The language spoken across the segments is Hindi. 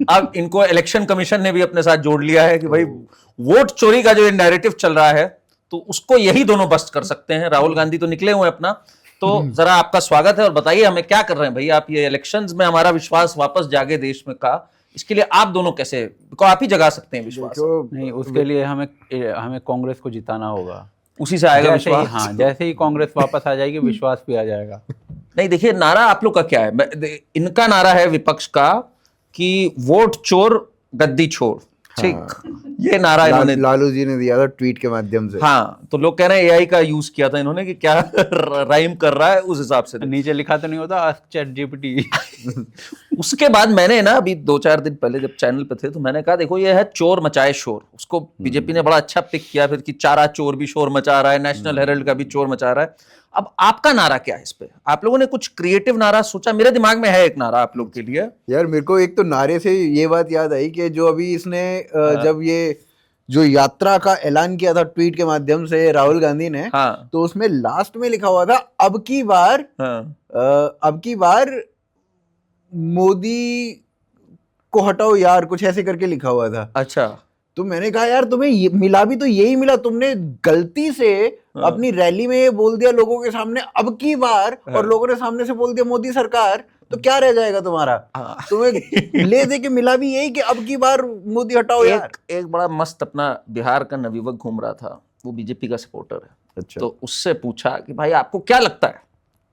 अब इनको इलेक्शन कमीशन ने भी अपने साथ जोड़ लिया है कि भाई वोट चोरी का जो नैरेटिव चल रहा है तो उसको यही दोनों बस्ट कर सकते हैं। राहुल गांधी तो निकले हुए अपना, तो जरा आपका स्वागत है और बताइए हमें क्या कर रहे हैं भाई आप, ये इलेक्शंस में हमारा विश्वास वापस जागे देश में का, इसके लिए आप दोनों कैसे को आप ही जगा सकते हैं विश्वास? नहीं, उसके लिए हमें कांग्रेस को जिताना होगा, उसी से आएगा विश्वास। हाँ, जैसे ही कांग्रेस वापस आ जाएगी विश्वास भी आ जाएगा। नहीं देखिए, नारा आप लोग का क्या है? इनका नारा है विपक्ष का कि वोट चोर गद्दी छोड़, ठीक, ये नारा इन्होंने लालू जी ने दिया था ट्वीट के माध्यम से। हाँ, तो लोग कह रहे हैं एआई का यूज किया था इन्होंने कि क्या राइम कर रहा है उस हिसाब से। नीचे लिखा तो नहीं होता आस्क चैट जीपीटी। उसके बाद मैंने ना अभी 2-4 दिन पहले जब चैनल पे थे तो मैंने कहा देखो ये है चोर मचाए शोर, उसको बीजेपी ने बड़ा अच्छा पिक किया फिर कि चारा चोर भी शोर मचा रहा है, नेशनल हेराल्ड का भी चोर मचा रहा है। अब आपका नारा क्या है इस पे? आप लोगों ने कुछ क्रिएटिव नारा सोचा? मेरे दिमाग में है एक नारा आप लोग के लिए। यार मेरे को एक तो नारे से ये बात याद आई कि जो अभी इसने जब ये जो यात्रा का ऐलान किया था ट्वीट के माध्यम से राहुल गांधी ने, हाँ, तो उसमें लास्ट में लिखा हुआ था अब की बार मोदी को हटाओ यार, कुछ ऐसे करके लिखा हुआ था। अच्छा, तो मैंने कहा यार तुम्हें मिला भी तो यही मिला, तुमने गलती से अपनी रैली में ये बोल दिया लोगों के सामने अब की बार, और लोगों ने सामने से बोल दिया मोदी सरकार, तो क्या रह जाएगा तुम्हारा? तुम्हें ले दे के मिला भी यही कि अब की बार मोदी हटाओ यार। एक बड़ा मस्त अपना बिहार का नवयुवक घूम रहा था, वो बीजेपी का सपोर्टर है। अच्छा। तो उससे पूछा कि भाई आपको क्या लगता है,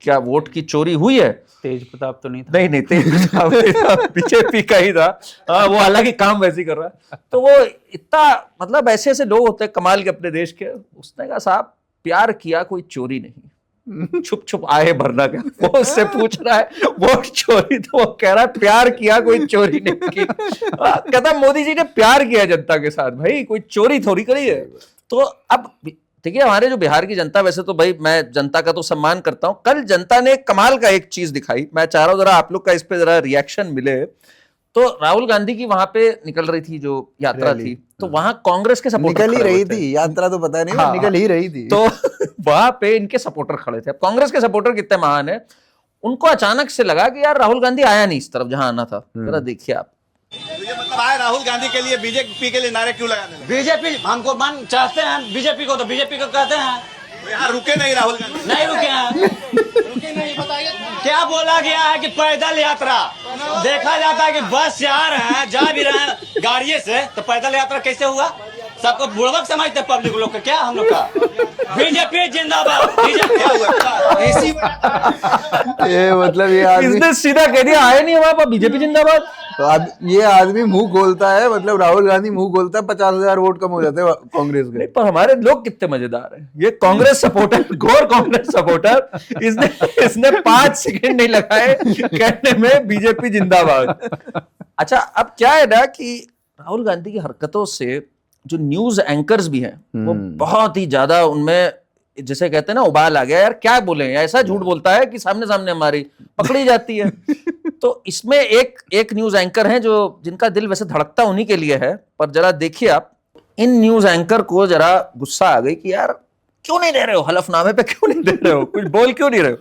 क्या वोट की चोरी हुई है? तेज प्रताप तो नहीं था? नहीं, तेज प्रताप बीजेपी का ही था। हाँ, वो हालांकि काम वैसे ही कर रहा है। तो वो इतना, मतलब ऐसे ऐसे लोग होते हैं कमाल के अपने देश के। उसने कहा साहब प्यार किया कोई चोरी नहीं, छुप छुप आए भरना क्या। वो उससे पूछ रहा है वोट चोरी, तो वो कह रहा है प्यार किया कोई चोरी नहीं की। कहता मोदी जी ने प्यार किया जनता के साथ, भाई कोई चोरी थोड़ी करी है। तो अब देखिए हमारे जो बिहार की जनता, वैसे तो भाई मैं जनता का तो सम्मान करता हूं, कल जनता ने कमाल का एक चीज दिखाई, मैं चाह रहा हूं जरा आप लोग का इस पे जरा रिएक्शन मिले। तो राहुल गांधी की वहां पे निकल रही थी जो यात्रा थी, तो वहां कांग्रेस के सपोर्टर निकल ही रही थी, यात्रा तो पता नहीं, हाँ, निकल ही रही थी। तो वहां पे इनके सपोर्टर खड़े थे। अब कांग्रेस के सपोर्टर कितने महान है, उनको अचानक से लगा कि यार राहुल गांधी आया नहीं इस तरफ जहां आना था। जरा देखिए आप। ये मतलब आए राहुल गांधी के लिए, बीजेपी के लिए नारे क्यों लगाने लगे? बीजेपी हमको मान चाहते हैं, बीजेपी को तो बीजेपी को कहते हैं। तो यहाँ रुके नहीं राहुल गांधी? नहीं रुके हैं। रुके नहीं, बताइए। क्या बोला गया है कि पैदल यात्रा, देखा जाता है कि बस से आ रहे हैं, जा भी रहे हैं गाड़िए से, तो पैदल यात्रा कैसे हुआ? सबको बुड़बक समझते पब्लिक लोग का, क्या हम लोग का? बीजेपी जिंदाबाद। बीजेपी क्या हुआ? इसी ये मतलब ये आदमी इसने सीधा कह दिया आए नहीं वहां पर बीजेपी जिंदाबाद। तो ये आदमी मुंह खोलता है, मतलब राहुल गांधी मुंह खोलता है, 50,000 वोट कम हो जाते हैं कांग्रेस के। नहीं, पर हमारे लोग कितने मजेदार हैं। ये कांग्रेस सपोर्टर, घोर कांग्रेस सपोर्टर, इसने 5 सेकंड नहीं लगाए कहने में बीजेपी जिंदाबाद। अच्छा, अब क्या है ना कि राहुल गांधी की हरकतों से जो न्यूज एंकर्स भी हैं वो बहुत ही ज्यादा, उनमें जैसे कहते हैं ना उबाल आ गया, यार क्या बोले, ऐसा झूठ बोलता है कि सामने सामने हमारी पकड़ी जाती है। तो इसमें एक न्यूज एंकर हैं जो जिनका दिल वैसे धड़कता उन्हीं के लिए है, पर जरा देखिए आप, इन न्यूज एंकर को जरा गुस्सा आ गई कि यार क्यों नहीं दे रहे हो हलफनामे पे, क्यों नहीं दे रहे हो, कुछ बोल क्यों नहीं रहे हो।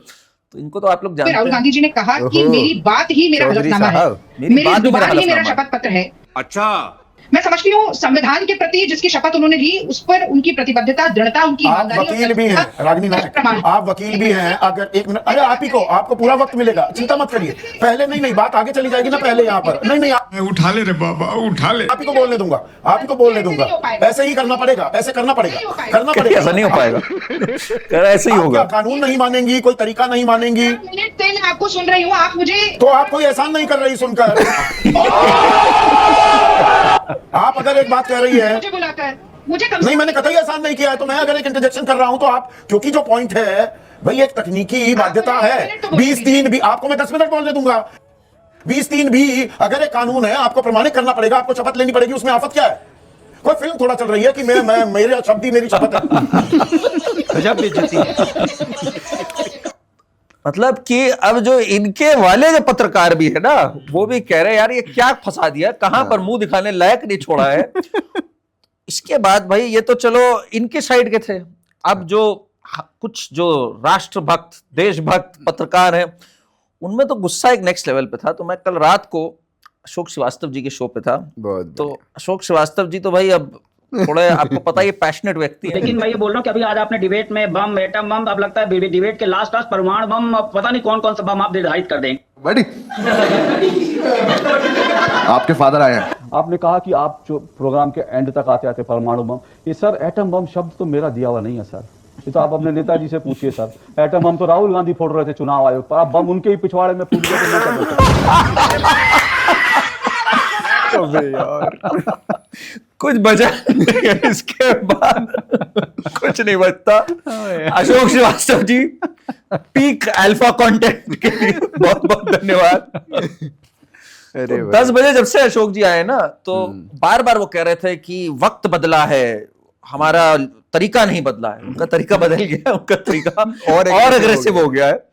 तो इनको तो आप लोग जानते हैं। राहुल गांधी जी ने कहा कि मेरी बात ही मेरा हलफनामा है, मेरी जुबान ही मेरा शपथ पत्र है। अच्छा, मैं समझती हूँ संविधान के प्रति जिसकी शपथ उन्होंने ली उस पर उनकी प्रतिबद्धता, दृढ़ता, उनकी आप ईमानदारी और वकील भी हैं रागिनी नायक, आप वकील भी हैं। अगर एक मिनट, अरे आप ही को, आपको पूरा वक्त मिलेगा, चिंता मत करिए। पहले नहीं, बात आगे चली जाएगी ना, पहले यहाँ पर नहीं, उठा ले रे बाबा, उठा ले। आप ही को बोलने दूंगा, आप ही को बोलने दूंगा। ऐसे ही करना पड़ेगा, ऐसे करना पड़ेगा, करना पड़ेगा। ऐसा नहीं हो पाएगा, ऐसे ही होगा। कानून नहीं मानेंगी, कोई तरीका नहीं मानेंगी। मिनट से मैं आपको सुन रही हूँ, आप मुझे तो आप कोई एहसान नहीं कर रही सुनकर। आप अगर एक बात कह रही है, मुझे बुलाकर मुझे नहीं, मैंने कतई एहसान नहीं किया है। तो मैं अगर एक इंटरजेक्शन कर रहा हूं तो आप, क्योंकि जो पॉइंट है भाई एक तकनीकी बाध्यता है। 20-3 भी आपको मैं 10 मिनट बोलने दूंगा। 20-3 भी अगर एक कानून है, आपको प्रमाणित करना पड़ेगा, आपको शपथ लेनी पड़ेगी, उसमें आफत क्या है? कोई फिल्म थोड़ा चल रही है कि मैं मेरे शब्द ही मेरी शपथ है। गजब बेइज्जती है। मतलब कि अब जो इनके वाले जो पत्रकार भी है ना, वो भी कह रहे हैं यार ये क्या फंसा दिया, कहां पर मुंह दिखाने लायक नहीं छोड़ा है। इसके बाद भाई ये तो चलो इनके साइड के थे। अब जो कुछ जो राष्ट्रभक्त, देशभक्त पत्रकार हैं, उनमें तो गुस्सा एक नेक्स्ट लेवल पे था। तो मैं कल रात को अशोक श्रीवास्तव जी के शो पे था, बहुत तो अशोक श्रीवास्तव जी तो भाई अब थोड़े आपको पता है पैशनेट व्यक्ति है। लेकिन मैं ये बोल रहा हूँ कि अभी आज आपने डिबेट में बम, एटम बम, अब लगता है डिबेट के लास्ट परमाणु बम, अब पता नहीं कौन कौन सा बम आप निर्धारित कर देंगे। बड़ी आपके फादर आए हैं। आपने कहा कि आप जो प्रोग्राम के एंड तक आते आते परमाणु बम, ये सर एटम बम शब्द तो मेरा दिया हुआ नहीं है सर, ये तो आप अपने नेताजी से पूछिए सर। एटम बम तो राहुल गांधी फोड़ रहे थे चुनाव आयोग पर, आप बम उनके ही पिछवाड़े में फूट गए तो मैं क्या कर सकता हूं? यार कुछ बचा नहीं है, इसके बाद कुछ नहीं बचता। Ashok Srivastava ji peak alpha content के लिए बहुत बहुत धन्यवाद। अरे तो 10 बजे जब से अशोक जी आए ना, तो बार बार वो कह रहे थे कि वक्त बदला है, हमारा तरीका नहीं बदला है। उनका तरीका बदल गया है, उनका तरीका और अग्रेसिव हो गया है।